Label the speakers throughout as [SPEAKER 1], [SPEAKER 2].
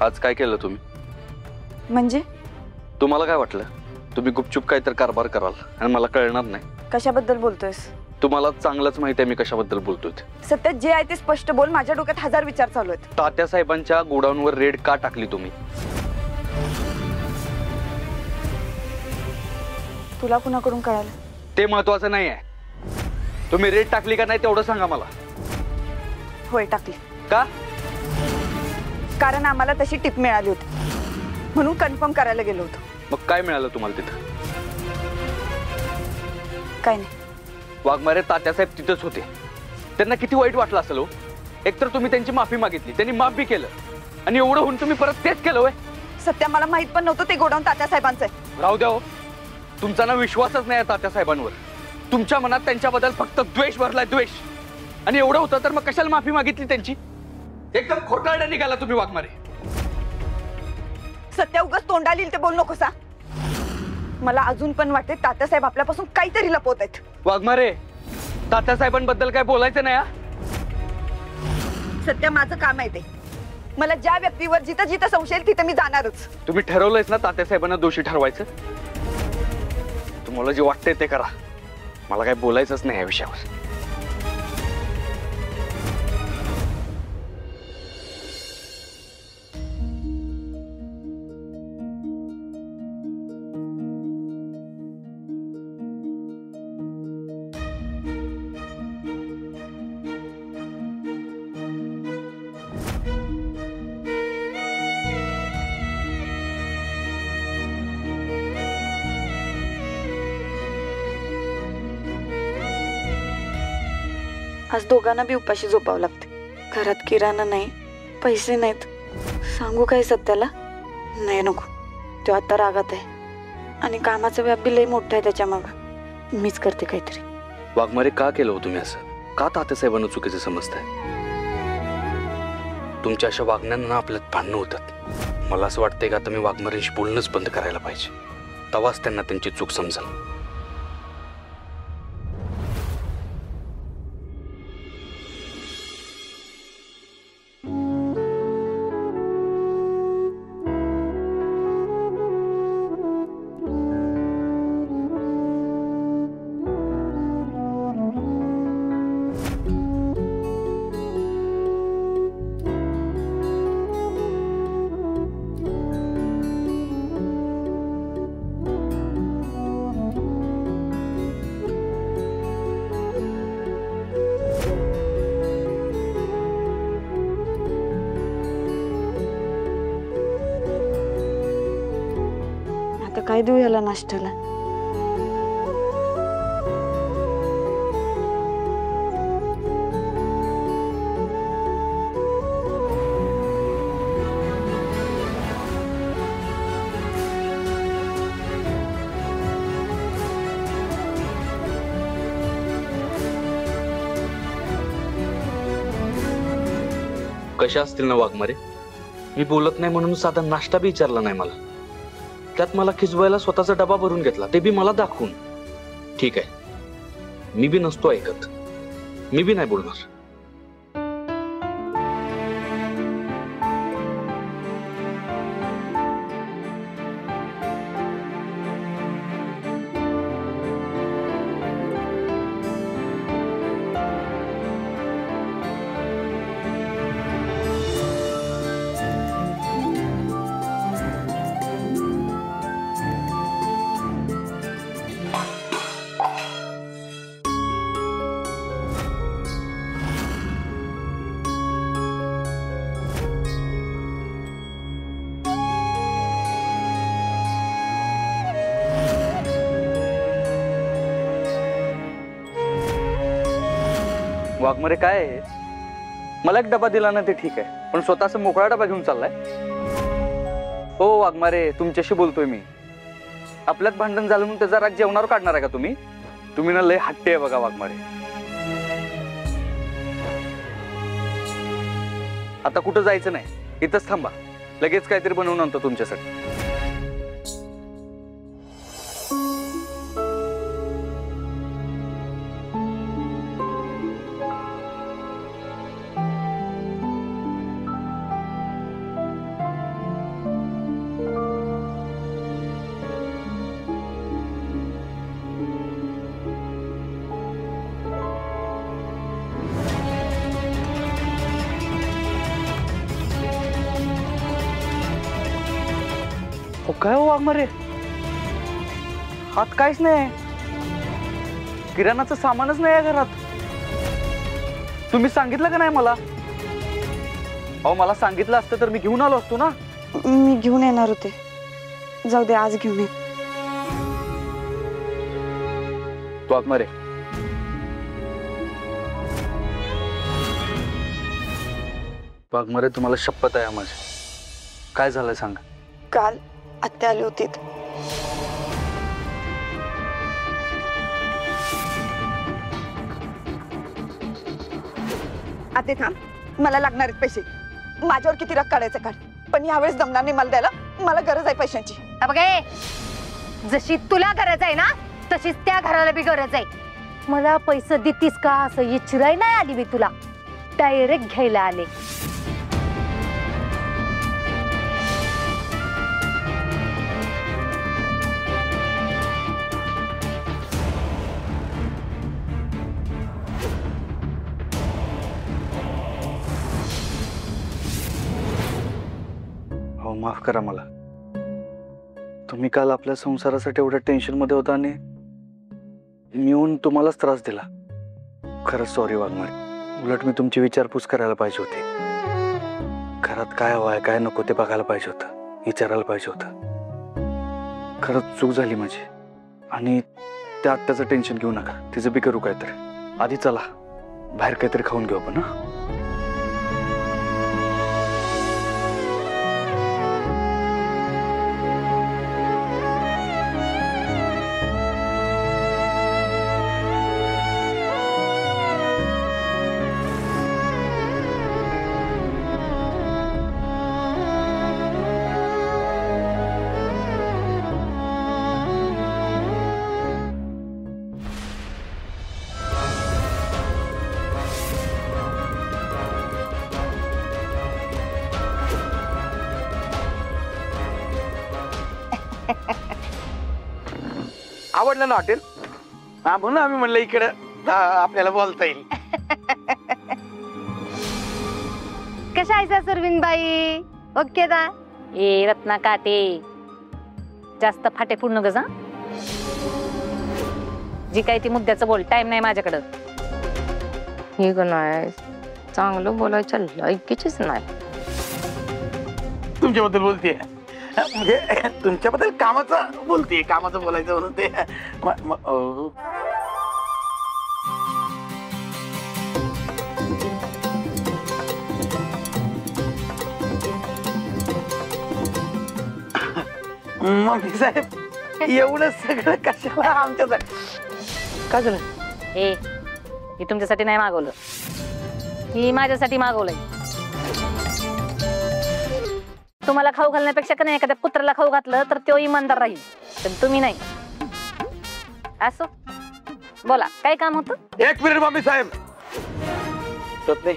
[SPEAKER 1] आज काय केलं तुम्ही?
[SPEAKER 2] म्हणजे
[SPEAKER 1] तुम्हाला काय वाटलं तुम्ही गुपचूप काहीतरी कारभार कराल आणि मला कळणार नाही?
[SPEAKER 2] कशाबद्दल बोलतोयस?
[SPEAKER 1] तुम्हाला चांगलंच माहिती आहे मी कशाबद्दल बोलतोय.
[SPEAKER 2] सत्य जे आहे ते स्पष्ट बोल. माझ्या डोक्यात हजार विचार चालू आहेत.
[SPEAKER 1] तात्यासाहेबांच्या गोडाऊनवर रेड का टाकली तुम्ही?
[SPEAKER 2] तुला कुणाकडून कळालं?
[SPEAKER 1] ते महत्वाचं नाही आहे. तुम्ही रेड टाकली का नाही तेवढं सांगा मला.
[SPEAKER 2] होय टाकली.
[SPEAKER 1] का?
[SPEAKER 2] कारण आम्हाला तशी टिप मिळाली होती म्हणून कन्फर्म करायला गेलो होतो.
[SPEAKER 1] मग काय मिळालं तुम्हाला तिथं?
[SPEAKER 2] काय नाही.
[SPEAKER 1] वाघमारे तात्यासाहेब तिथंच होते. त्यांना किती वाईट वाटलं असेल हो. एकतर तुम्ही त्यांची माफी मागितली, त्यांनी माफ बी केलं आणि एवढं होऊन तुम्ही परत तेच केलं होय.
[SPEAKER 2] सत्य मला माहित पण नव्हतं ते गोडाऊन तात्यासाहेबांचं आहे.
[SPEAKER 1] राहू द्या हो. तुमचा ना विश्वासच नाही तात्यासाहेबांवर. तुमच्या मनात त्यांच्याबद्दल फक्त द्वेष भरलाय, द्वेष. आणि एवढं होतं तर मग कशाला माफी मागितली त्यांची? एकदम खोटारडा निघाला तुम्ही वाघमारे.
[SPEAKER 2] सत्य उगाच तोंडाला येईल ते बोल नको सा. मला अजून पण वाटते तात्यासाहेब आपल्यापासून काहीतरी लपवत आहेत.
[SPEAKER 1] वाघमारे तात्यासाहेबांबद्दल काय बोलायचं नाही.
[SPEAKER 2] सत्य माझं काम आहे ते. मला ज्या व्यक्तीवर जिथं जिथं संशय येईल तिथं मी जाणारच.
[SPEAKER 1] तुम्ही ठरवलंयच ना तात्यासाहेबांना दोषी ठरवायचं? तुम्हाला जे वाटतंय ते करा. मला काय बोलायचंच नाही या विषयावर.
[SPEAKER 2] आज दोघांना बी उपाशी झोपावं लागते. घरात किराणा नाही, पैसे नाहीत. सांगू काय सत्याला? नाही नको. तो आता रागात आहे आणि कामाचा व्याप बी लई मोठा आहे त्याच्या मागं. मीच करते काहीतरी.
[SPEAKER 1] वाघमारे का केलं हो तुम्ही असं? का तात्यासाहेबांना चुकीचं समजताय? तुमच्या अशा वागण्यानं आपल्यात भांडणं होतात. मला असं वाटतंय का तुम्ही वाघमारेंशी बोलणंच बंद करायला पाहिजे. तेव्हाच त्यांना त्यांची चूक समजेल.
[SPEAKER 2] काय देऊ याला नाश्त्याला?
[SPEAKER 1] कशा असतील ना वाघमारे? मी बोलत नाही म्हणून साधा नाश्ता बी विचारला नाही मला. त्यात मला खिजवायला स्वतःचा डबा भरून घेतला, ते बी मला दाखवून. ठीक आहे, मी बी नसतो ऐकत. मी बी नाही बोलणार. वाघमारे काय आहे? मला एक डबा दिला ना ते ठीक आहे, पण स्वतःचा मोकळा डबा घेऊन चाललाय. हो वाघमारे, तुमच्याशी बोलतोय मी. आपल्यात भांडण झालं म्हणून त्याचा राग जेवणावर काढणार आहे का तुम्ही? तुम्ही ना लय हट्टी आहे बघा वाघमारे. आता कुठं जायचं नाही, इथंच थांबा. लगेच काहीतरी बनवून आणतो तुमच्यासाठी. काय हो वाघमारे, हात काहीच नाही, किराणाचं सामानच नाही आहे घरात. तुम्ही सांगितलं का नाही मला? अहो मला सांगितलं असतं तर मी घेऊन आलो असतो ना.
[SPEAKER 2] मी घेऊन येणार होते, जाऊ दे आज घेऊन ये.
[SPEAKER 1] वाघमारे, वाघमारे तुम्हाला शपथ आहे माझी, काय झालंय सांगा.
[SPEAKER 2] काल आत्या आली होती. आते थांब, मला लागणार आहेत पैसे. माझ्यावर किती रग काढायचं काढ, पण यावेळेस जमणार नाही मला द्यायला. मला गरज आहे पैशांची.
[SPEAKER 3] बघे, जशी तुला गरज आहे ना तशीच त्या घराला बी गरज आहे. मला पैसे देतीस का असं इचराय नाही आली मी तुला, डायरेक्ट घ्यायला आले.
[SPEAKER 1] हो माफ करा मला. तुम्ही काल आपल्या संसारासाठी एवढ्या टेन्शन मध्ये होता आणि मी येऊन तुम्हालाच त्रास दिला. खरंच सॉरी वाघमारे. उलट मी तुमची विचारपूस करायला पाहिजे होती. घरात काय हवंय काय नको ते बघायला पाहिजे होतं, विचारायला पाहिजे होतं. खरंच चूक झाली माझी. आणि त्या आत्याचं टेन्शन घेऊ नका, तिचं बी करू काहीतरी. आधी चला बाहेर काहीतरी खाऊन घेऊ आपण. हा
[SPEAKER 4] आवडलं ना हॉटेल? हा म्हणून आम्ही म्हणलं इकडं आपल्याला बोलता येईल.
[SPEAKER 3] कशा आहे सरविन बाई? ओके ना? ए रत्ना काटे, जास्त फाटे पूर्ण गजा. जी काही ती मुद्द्याचं बोल, टाइम नाही माझ्याकडं.
[SPEAKER 5] हे ग नाही, चांगलं बोलायचं लायकीचीच नाही.
[SPEAKER 4] तुमच्याबद्दल बोलते, म्हणजे तुमच्याबद्दल कामाचं बोलते, कामाचं बोलायचं म्हणून ते मम्मी साहेब एवढं सगळं कशाला आमच्यासाठी? काय झालं?
[SPEAKER 3] ए, ही तुमच्यासाठी नाही मागवलं, ही माझ्यासाठी मागवलंय. तुम्हाला खाऊ घालण्यापेक्षा का नाही एखाद्या कुत्र्याला खाऊ घातलं तर तो इमानदार राहील, पण तुम्ही नाही. असो, बोला काय काम होतं?
[SPEAKER 4] एक मिनिट मम्मी साहेब. नाही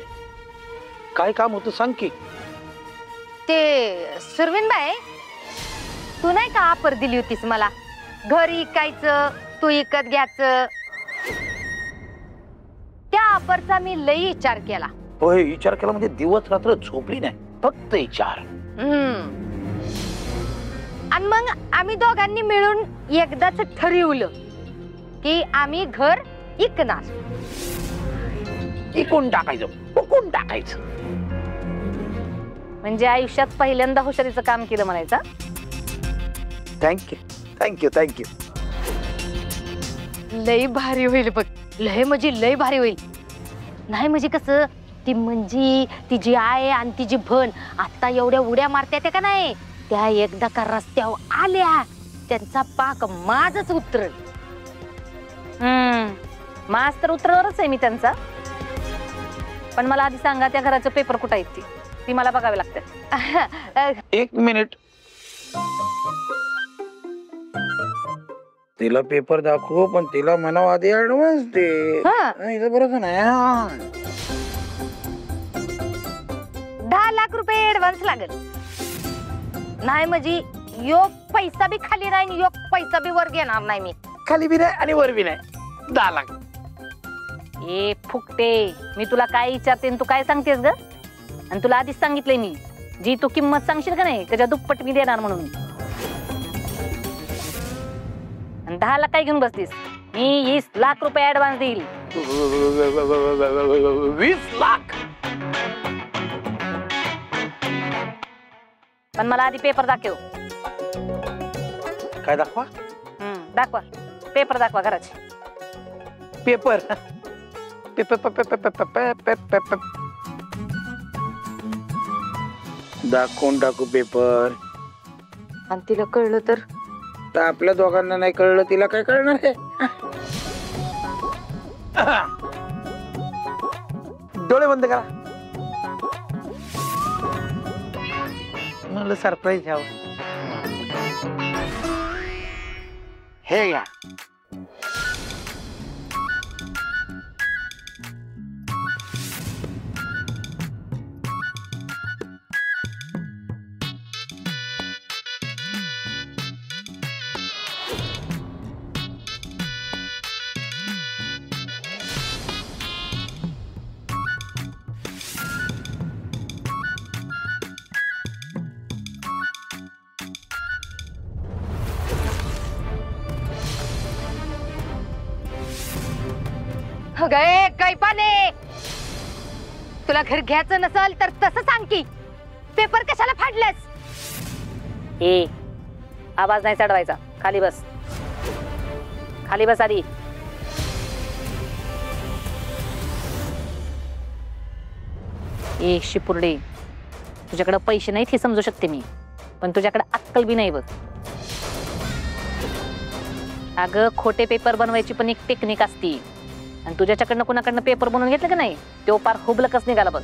[SPEAKER 4] काय काम होतं सांग की.
[SPEAKER 3] ते सुरविन बाई, तू नाही का ऑफर दिली होतीस मला, घर इकायचं तू इकत घ्यायचं, त्या ऑफरचा मी लई विचार केला.
[SPEAKER 4] होय, विचार केला म्हणजे दिवस रात्र झोपली नाही, फक्त विचार.
[SPEAKER 3] आणि मग आम्ही दोघांनी मिळून एकदाच ठरवलं की आम्ही घर इकणार.
[SPEAKER 4] इकून टाकायचं, उकून टाकायचं.
[SPEAKER 3] म्हणजे आयुष्यात पहिल्यांदा हुशारीचं काम केलं म्हणायचं.
[SPEAKER 4] Thank you thank you thank you.
[SPEAKER 3] लय भारी होईल बघ, लय म्हणजे लय भारी होईल. नाही म्हणजे कसं, ती म्हणजे तिची आई आणि तिची बहीण आता एवढ्या उड्या मारत्या त्या का नाही, त्या एकदा का रस्त्यावर आल्या त्यांचा पाक माझच उतरल. माझ तर उतरवरच आहे मी त्यांचा. पण मला आधी सांगा, त्या घराचं पेपर कुठं आहेत ती मला बघावे लागतात.
[SPEAKER 4] एक मिनिट. तिला पेपर दाखवू, पण तिला म्हणावं आधी ऍडव्हान्स दे. बरोबर नाही.
[SPEAKER 3] 10 लाख रुपये ऍडव्हान्स लागेल. नाही म्हणजे योग पैसा बी खाली नाही, योग पैसा बी वर घेणार नाही मी.
[SPEAKER 4] खाली बी नाही आणि वर बी नाही. 10 लाख.
[SPEAKER 3] ए फुकटे, मी तुला काय विचारते तू काय सांगतेस ग? आणि तुला आधीच सांगितलंय मी, जी तू किंमत सांगशील का नाही त्याच्या दुप्पट मी देणार म्हणून. आणि 10 लाख काय घेऊन बसतीस? मी 20 लाख रुपये ऍडव्हान्स देईल.
[SPEAKER 4] 20 लाख?
[SPEAKER 3] पण मला आधी पेपर दाखव.
[SPEAKER 4] काय दाखवा?
[SPEAKER 3] दाखवा पेपर, दाखवा घराचे.
[SPEAKER 4] पेपर? दाखवून टाकू पेपर.
[SPEAKER 5] आणि तिला कळलं तर?
[SPEAKER 4] तर आपल्या दोघांना नाही कळलं, तिला काय कळणार आहे? डोळे बंद करा. मला सरप्राईज द्यावं. हे घ्या.
[SPEAKER 3] अगं कैपाने, तुला घर घ्यायचं नसल तर तसं सांग की पेपर कशाला फाडलंस? ए आवाज नाही चढवायचा. खाली बस, खाली बस आधी. ए शिपुर्डे, तुझ्याकडे पैसे नाहीत हे समजू शकते मी, पण तुझ्याकडे अक्कल बी नाही बघ. अगं खोटे पेपर बनवायची पण एक टेक्निक असती, आणि तुझ्याकडनं कुणाकडनं पेपर बनवून घेतलं का नाही तो पार हुबलकच निघाला बघ.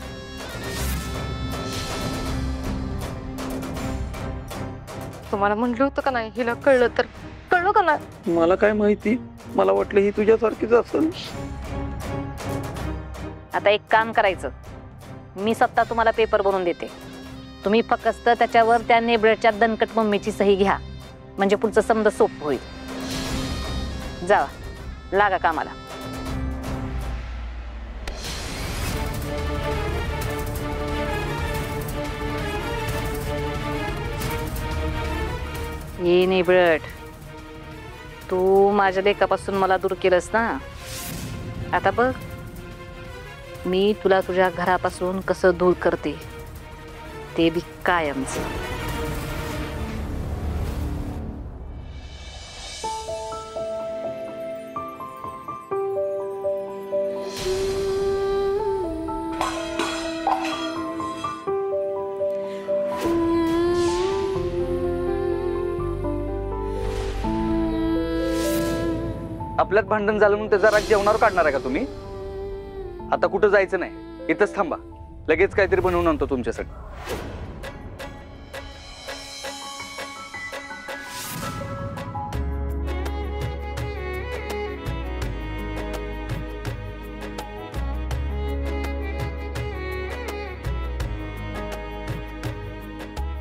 [SPEAKER 5] तुम्हाला म्हणलं होतं का नाही हिला कळलं तर? कळलं का नाही?
[SPEAKER 4] मला काय माहिती, मला वाटलं ही तुझ्यासारखीच असेल.
[SPEAKER 3] आता एक काम करायचं, मी स्वतः तुम्हाला पेपर बनवून देते. तुम्ही फक्त त्याच्यावर त्या नेबळच्या दणकट मम्मीची सही घ्या, म्हणजे पुढचं समजा सोपं होईल. जावा, लागा कामाला. ये नेबळट, तू माझ्या लेकापासून मला दूर केलंस ना. आता बघ मी तुला तुझ्या घरापासून कसं दूर करते, ते बी कायमच.
[SPEAKER 1] आपल्यात भांडण झालं म्हणून त्याचा राग जेवणावर काढणार आहे का तुम्ही? आता कुठं जायचं नाही, इथंच थांबा. लगेच काहीतरी बनवून आणतो तुमच्यासाठी.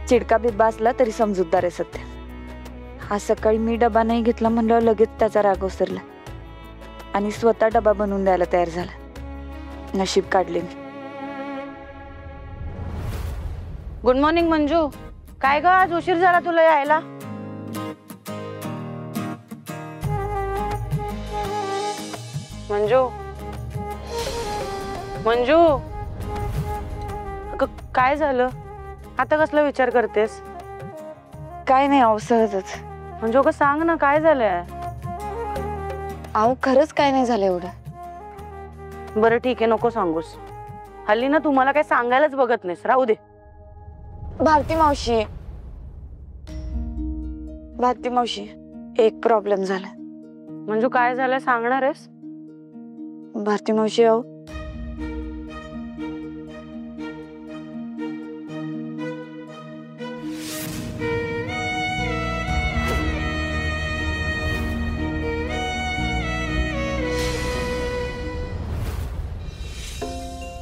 [SPEAKER 2] चिडका बिब्बा असला तरी समजूतदार आहे सध्या. आज सकाळी मी डबा नाही घेतला म्हणल्यावर लगेच त्याचा राग ओसरला आणि स्वतः डबा बनवून द्यायला तयार झाला. नशीब काढले मी.
[SPEAKER 6] Good morning Manju. काय ग आज उशीर झाला तुला यायला? मंजू, मंजू काय झालं? आता कसला विचार करतेस?
[SPEAKER 2] काय नाही अहो, सहजच.
[SPEAKER 6] मंजू का सांग ना काय झालंय?
[SPEAKER 2] अहो खरंच काय नाही झालं एवढं.
[SPEAKER 6] बरं ठीक आहे, नको सांगूस. हल्ली ना तुम्हाला काय सांगायलाच बघत नाहीस, राहू दे.
[SPEAKER 2] भारती मावशी, भारती मावशी, एक प्रॉब्लेम झाला.
[SPEAKER 6] मंजू काय झालंय सांगणार आहेस?
[SPEAKER 2] भारती मावशी अहो,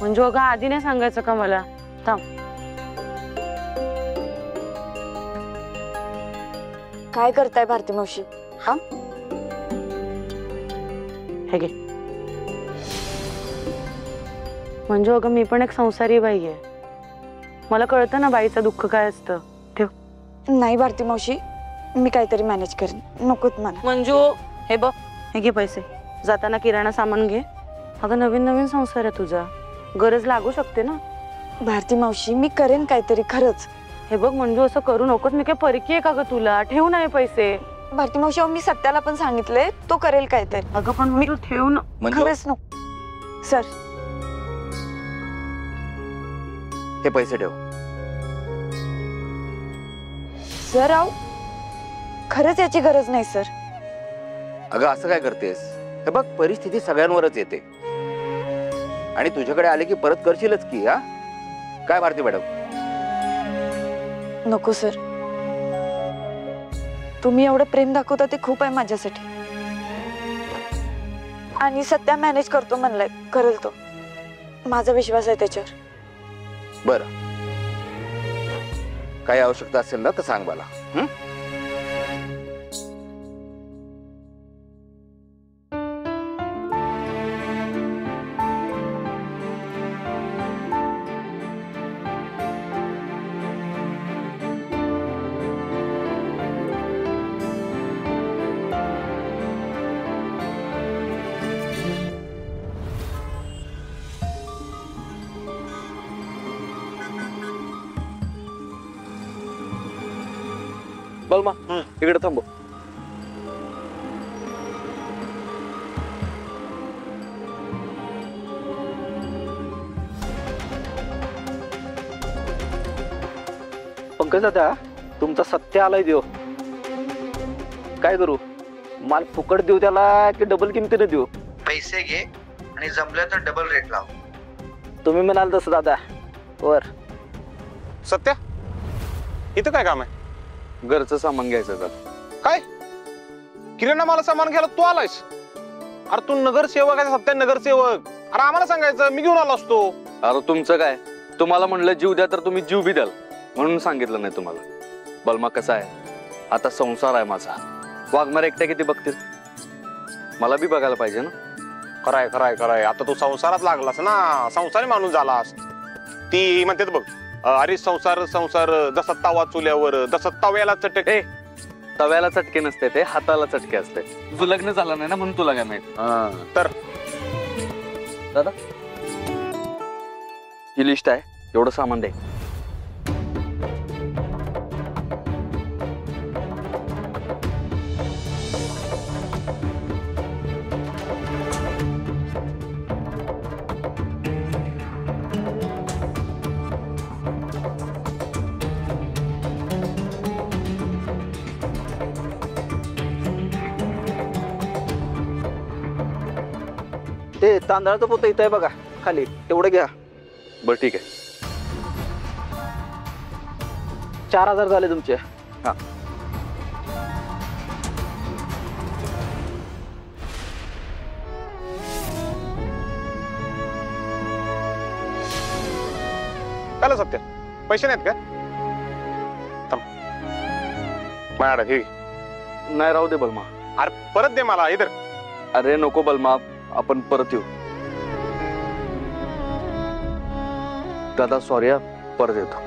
[SPEAKER 6] मंजू अगं आधी नाही सांगायचं का मला? थांब.
[SPEAKER 2] काय करताय भारती मावशी? हा
[SPEAKER 6] हे घे. मंजू अगं मी पण एक संसारी बाई आहे, मला कळतं ना बाईचं दुःख काय असतं. ठेव.
[SPEAKER 2] नाही भारती मावशी, मी काहीतरी मॅनेज करेन, नकोत मला.
[SPEAKER 6] मंजू हे बघ, हे घे पैसे. जाताना किराणा सामान घे. अगं नवीन नवीन संसार आहे तुझा, गरज लागू शकते ना.
[SPEAKER 2] भारती मावशी, मी करेन काहीतरी खरंच.
[SPEAKER 6] हे बघ मंजू, असं करू नकोस. मी काय परकी आहे का ग तुला? ठेव ना हे पैसे.
[SPEAKER 2] भारती मावशी, अहो मी सत्याला पण सांगितलंय, तो करेल काहीतरी.
[SPEAKER 6] अगं पण मी ठेव ना.
[SPEAKER 2] खरंच नको सर.
[SPEAKER 7] हे पैसे ठेव.
[SPEAKER 2] सर अहो खरंच याची गरज नाही सर.
[SPEAKER 7] अगं असं काय करतेस? हे बघ, परिस्थिती सगळ्यांवरच येते आणि तुझ्याकडे आले की परत करशीलच की. हा काय भारती मॅडम?
[SPEAKER 2] नको सर, तुम्ही एवढं प्रेम दाखवता ते खूप आहे माझ्यासाठी. आणि सत्या मॅनेज करतो म्हणलाय, करेल तो. माझा विश्वास आहे त्याच्यावर.
[SPEAKER 7] बरं, काही आवश्यकता असेल ना तर सांग मला.
[SPEAKER 1] बलमा इकडे थांबव.
[SPEAKER 4] पंकज दादा, तुमचा सत्य आलाय देव. काय करू? माल फुकट देऊ त्याला की डबल किमतीने देऊ?
[SPEAKER 8] पैसे घे आणि जमलं तर डबल रेट लाव.
[SPEAKER 4] तुम्ही म्हणाल तसं दादा. वर
[SPEAKER 9] सत्या, इथं काय काम आहे?
[SPEAKER 1] घरचं सामान घ्यायचं का?
[SPEAKER 9] काय किराणा मला सामान घ्यायला तू आलायस? अरे तू नगरसेवक आहे सत्या, नगरसेवक. अरे आम्हाला सांगायचं, मी घेऊन आलो असतो.
[SPEAKER 1] अरे तुमचं काय, तुम्हाला म्हणलं जीव द्या तर तुम्ही जीव बी द्याल म्हणून सांगितलं नाही तुम्हाला. बलमा कसा आहे, आता संसार आहे माझा. वाघमारे एकट्या किती बघतील, मला बी बघायला पाहिजे ना.
[SPEAKER 9] खराय खराय खराय, आता तू संसारात लागलास ना, संसारी माणूस झालास. ती म्हणते बघ, अरे संसार संसार जसा तवा चुल्यावर, जसा तव्याला चटक.
[SPEAKER 1] तव्याला चटके नसते, ते हाताला चटके असते. तुझं लग्न झालं नाही ना म्हणून तुला काय माहित.
[SPEAKER 9] तर
[SPEAKER 1] दादा ही लिस्ट आहे, एवढं सामान दे.
[SPEAKER 4] ते तांदळाचं पोतं इथं आहे बघा खाली, तेवढं घ्या.
[SPEAKER 1] बरं ठीक आहे.
[SPEAKER 4] 4000 झाले तुमचे.
[SPEAKER 1] हा
[SPEAKER 9] काय सत्या, पैसे नाहीत का? थांब, माझ्याकडे हे.
[SPEAKER 1] नाही राहू दे बलमा.
[SPEAKER 9] अरे परत दे मला इधर.
[SPEAKER 1] अरे नको बलमा, आपण परत येऊ. दादा सॉरी, परत येतो.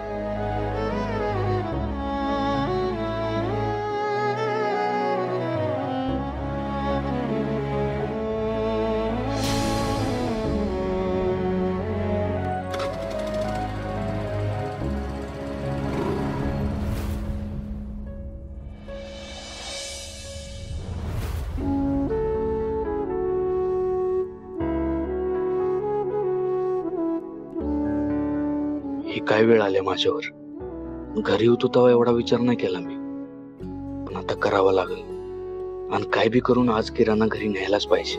[SPEAKER 1] काय वेळ आले माझ्यावर. घरी होतो तेव्हा एवढा विचार नाही केला मी, पण आता करावा लागेल. आणि काय बी करून आज किराणा घरी न्यायलाच पाहिजे,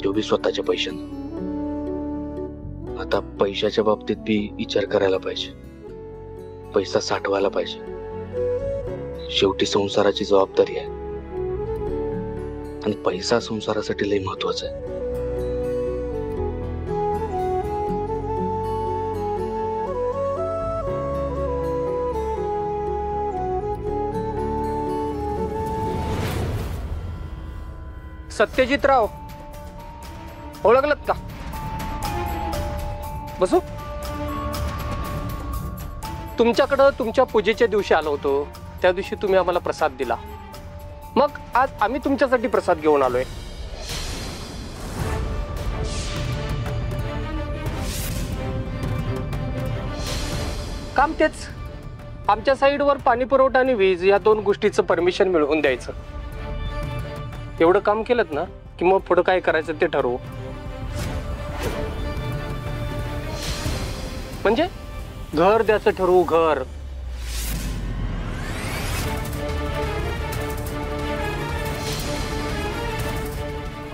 [SPEAKER 1] तो बी स्वतःच्या पैशाने. आता पैशाच्या बाबतीत बी विचार करायला पाहिजे, पैसा साठवायला पाहिजे. शेवटी संसाराची जबाबदारी आहे आणि पैसा संसारासाठी लय महत्वाचा आहे.
[SPEAKER 4] सत्यजितराव, ओळखलत का? बसू. तुमच्याकडं तुमच्या पूजेच्या दिवशी आलो होतो,
[SPEAKER 10] त्या दिवशी तुम्ही आम्हाला प्रसाद दिला, मग आज आम्ही तुमच्यासाठी प्रसाद घेऊन आलोय. काम तेच, आमच्या साईडवर पाणी पुरवठा आणि वीज या 2 गोष्टीचं परमिशन मिळवून द्यायचं. एवढं काम केलं ना की मग पुढं काय करायचं ते ठरवू. म्हणजे घर द्यायचं ठरवू, घर.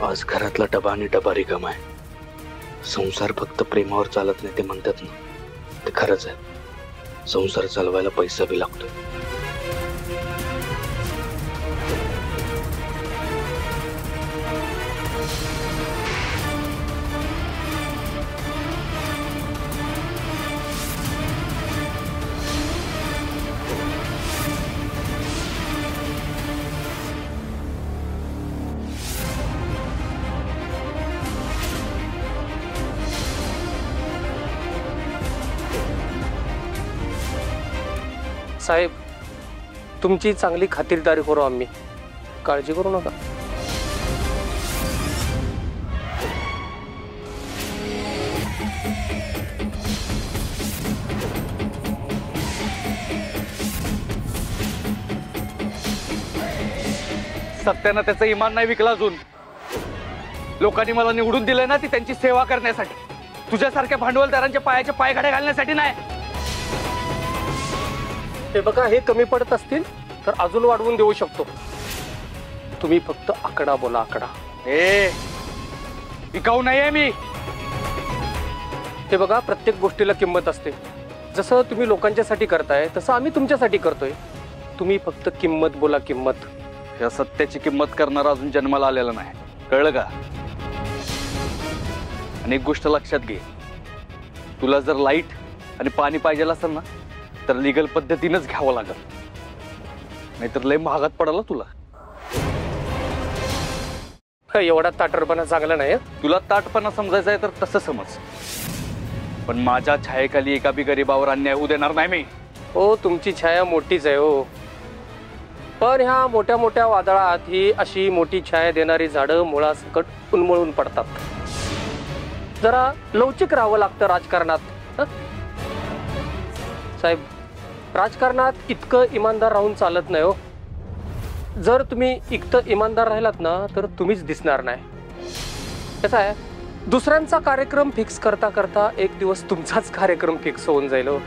[SPEAKER 11] आज घरातला डबा आणि डबा रिकामा आहे. संसार फक्त प्रेमावर चालत नाही ते म्हणतात ना, ते खरंच आहे. संसार चालवायला पैसा बी लागतो.
[SPEAKER 10] साहेब, तुमची चांगली खातिरदारी करू आम्ही, काळजी करू नका.
[SPEAKER 1] सत्यानं त्याचं इमान नाही विकला अजून. लोकांनी मला निवडून दिलंय ना ती त्यांची सेवा करण्यासाठी, तुझ्यासारख्या भांडवलदारांच्या पायाचे पायघडे घालण्यासाठी नाही.
[SPEAKER 10] हे बघा, हे कमी पडत असतील तर अजून वाढवून देऊ शकतो. तुम्ही फक्त आकडा बोला, आकडा.
[SPEAKER 1] विकाऊ नाहीये मी.
[SPEAKER 10] हे बघा, प्रत्येक गोष्टीला किंमत असते. जसं तुम्ही लोकांच्यासाठी करताय तसं आम्ही तुमच्यासाठी करतोय. तुम्ही फक्त किंमत बोला, किंमत.
[SPEAKER 1] या सत्याची किंमत करणारा अजून जन्माला आलेला नाही, कळलं का? आणि एक गोष्ट लक्षात घे, तुला जर लाईट आणि पाणी पाहिजे असेल ना तर लिगल पद्धतीनंच घ्यावं लागेल, नाहीतर लय महागात पडाला तुला.
[SPEAKER 10] एवढा ताटरपणा चांगला नाही.
[SPEAKER 1] तुला ताटपणा समजायचा आहे तर तसं समज, पण माझ्या छायेखाली एका बी गरीबावर अन्याय होऊ देणार नाही मी.
[SPEAKER 10] हो, तुमची छाया मोठीच आहे हो, पण ह्या मोठ्या मोठ्या वादळात ही अशी मोठी छाया देणारी झाडं मुळासकट उन्मळून पडतात. जरा लवचिक राहावं लागतं राजकारणात. साहेब, राजकारणात इतकं इमानदार राहून चालत नाही हो. जर तुम्ही इतकं इमानदार राहिलात ना तर तुम्हीच दिसणार नाही. कसं आहे, दुसऱ्यांचा कार्यक्रम फिक्स करता करता एक दिवस तुमचाच कार्यक्रम फिक्स होऊन जाईल हो.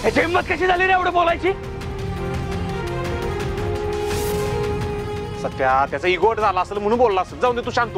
[SPEAKER 1] ह्याची हिंमत कशी झाली रे एवढं बोलायची?
[SPEAKER 9] सत्या, त्याचा इगोट झाला असेल म्हणून बोलला असेल. जाऊन दे, तू शांत.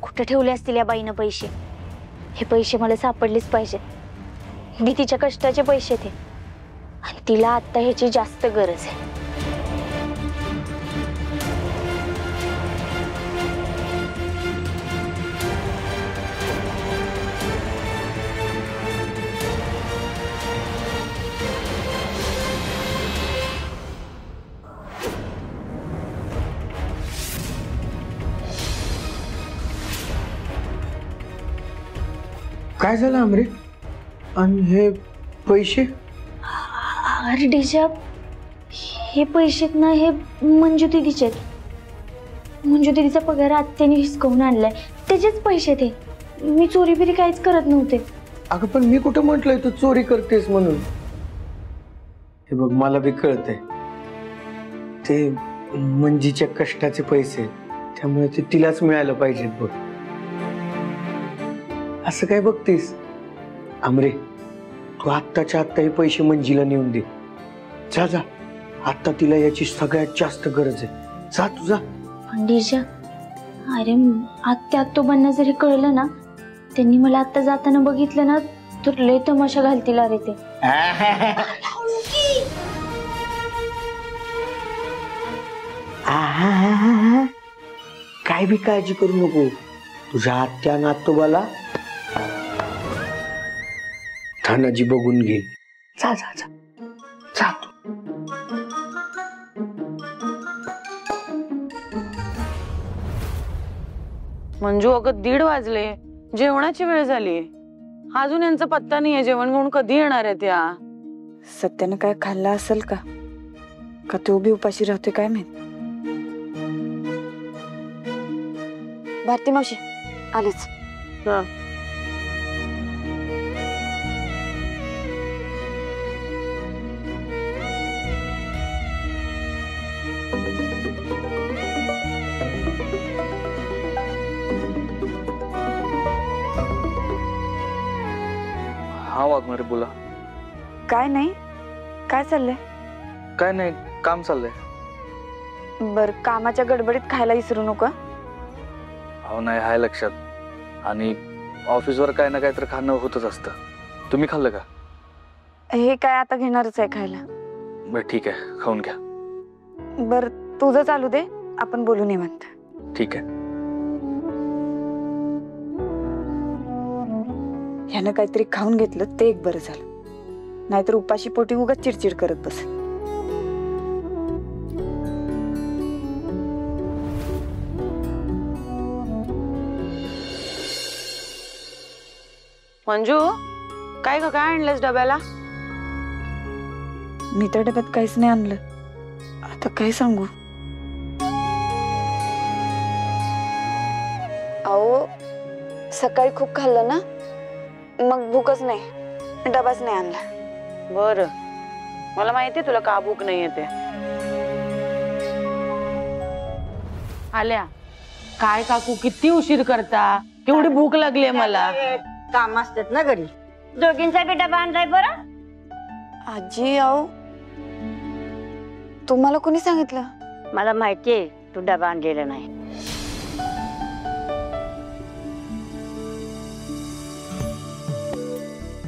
[SPEAKER 3] कुठे ठेवले असतील या बाईनं पैसे? हे पैसे मला सापडलेच पाहिजेत. मी तिच्या कष्टाचे पैसे ते, आणि तिला आता ह्याची जास्त गरज आहे.
[SPEAKER 12] काय झालं अमरे? आणि हे पैसे?
[SPEAKER 3] अरे डिजा, हे पैसे ना, हे मंजू दीदीचे आहेत.
[SPEAKER 13] मंजू दीदीचा पगार आत्याने हिसकावून आणलाय, त्याचेच पैसे ते. मी चोरी बिरी काहीच करत नव्हते.
[SPEAKER 12] अगं पण मी कुठं म्हटलंय तू चोरी करतेस म्हणून. हे बघ मला बी कळतंय ते मंजीच्या कष्टाचे पैसे, त्यामुळे ते तिलाच मिळायला पाहिजेत बघ. असं काय बघतेस आमरे, तू आत्ताच्या आत्ता हे पैसे मंजीला नेऊन दे. जा जा, आता तिला याची सगळ्यात जास्त गरज आहे. जा तुझा.
[SPEAKER 13] पण डीजा, अरे आत्या आत्तोबांना जरी कळलं ना, त्यांनी मला आता जाताना बघितलं ना, तर लय तमाशा घालतील. अरे ते
[SPEAKER 12] काय बी काळजी करू नको. तुझ्या आत्या नातोबाला थानाजी बघून घे. जा जा जा जा तू.
[SPEAKER 6] मंजू, अगं 1:30 वाजले, जेवणाची वेळ झाली. अजून यांचा पत्ता नाहीये. जेवण घेऊन कधी येणार आहे त्या?
[SPEAKER 2] सत्यानं काय खाल्ला असेल का तो बी उपाशी राहतोय काय माहित. भारती मावशी आलीच.
[SPEAKER 1] हा वाघमारे बोला.
[SPEAKER 2] काय नाही, काय चाललंय?
[SPEAKER 1] काय नाही, काम चाललंय.
[SPEAKER 2] बर, कामाच्या गडबडीत खायला विसरू नका.
[SPEAKER 1] हो नाही, हाय लक्षात. आणि ऑफिसवर काय ना काय तर खाणं होतच असतं. तुम्ही खाल्लं का?
[SPEAKER 2] हे काय आता घेणारच आहे खायला.
[SPEAKER 1] बरं ठीक आहे, खाऊन घ्या.
[SPEAKER 2] बर, तुझं चालू दे, आपण बोलू निवांत.
[SPEAKER 1] ठीक आहे.
[SPEAKER 2] ह्यानं काहीतरी खाऊन घेतलं ते एक बरं झालं, नाहीतर उपाशी पोटी उगाच चिडचिड करत बस.
[SPEAKER 6] मंजू, काय ग, काय आणलंस डब्याला?
[SPEAKER 2] मी तर डब्यात काहीच नाही आणलं. आता काय सांगू? अहो, सकाळी खूप खाल्लं ना, मग भूकच नाही, डबाच नाही आणला.
[SPEAKER 6] बर, मला माहितीये तुला का भूक नाही येते. आल्या, काय काकू किती उशीर करता? केवढी भूक लागली मला.
[SPEAKER 14] काम असतात ना घरी, दोघींचा बी डबा आणलाय बरं.
[SPEAKER 2] आजी, अहो तुम्हाला कोणी सांगितलं?
[SPEAKER 14] मला माहितीये तू डबा आणलेला नाही.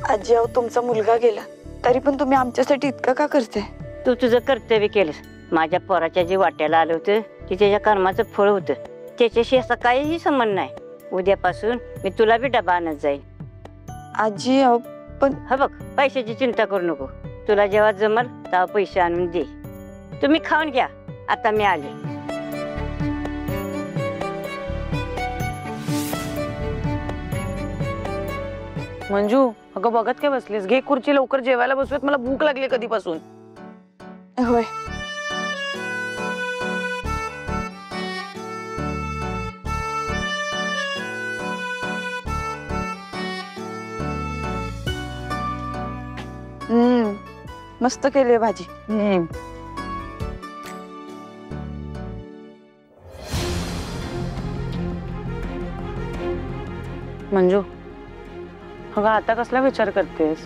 [SPEAKER 2] आजी, अहो तुमचा मुलगा गेला तरी पण तुम्ही आमच्यासाठी इतकं का करताय?
[SPEAKER 14] तू तुझं कर्तव्य केलंस. माझ्या पोराच्या जे वाट्याला आलं होतं ते त्याच्या कर्माचं फळ होतं. त्याच्याशी असा काहीही संबंध नाही. उद्यापासून मी तुला बी डबा आणत जाईल.
[SPEAKER 2] आजी, अहो पण
[SPEAKER 14] हा बघ, पैशाची चिंता करू नको. तुला जेव्हा जमल तेव्हा पैसे आणून दे. तुम्ही खाऊन घ्या, आता मी आले.
[SPEAKER 6] मंजू, अगं बघत काय बसलीस? घे खुर्ची, लवकर जेवायला बसूयात. मला भूक लागली कधीपासून.
[SPEAKER 2] होय. मस्त केली भाजी.
[SPEAKER 6] मंजू, अगं आता कसला विचार करतेस?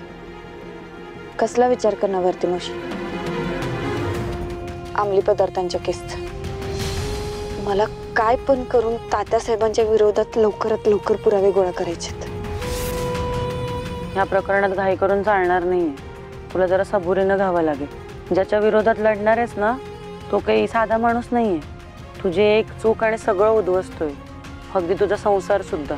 [SPEAKER 2] कसला विचार करणार भारती मावशी? अंमली पदार्थांच्या केसचा. मला काय पण करून तात्यासाहेबांच्या विरोधात लवकरात लवकर पुरावे गोळा करायचे.
[SPEAKER 6] या प्रकरणात घाई करून चालणार नाहीये. तुला जरा सबुरीनं घ्यावं लागेल. ज्याच्या विरोधात लढणार आहेस ना, तो काही साधा माणूस नाहीये. तुझी एक चूक आणि सगळं उद्ध्वस्तोय, अगदी तुझा संसार सुद्धा.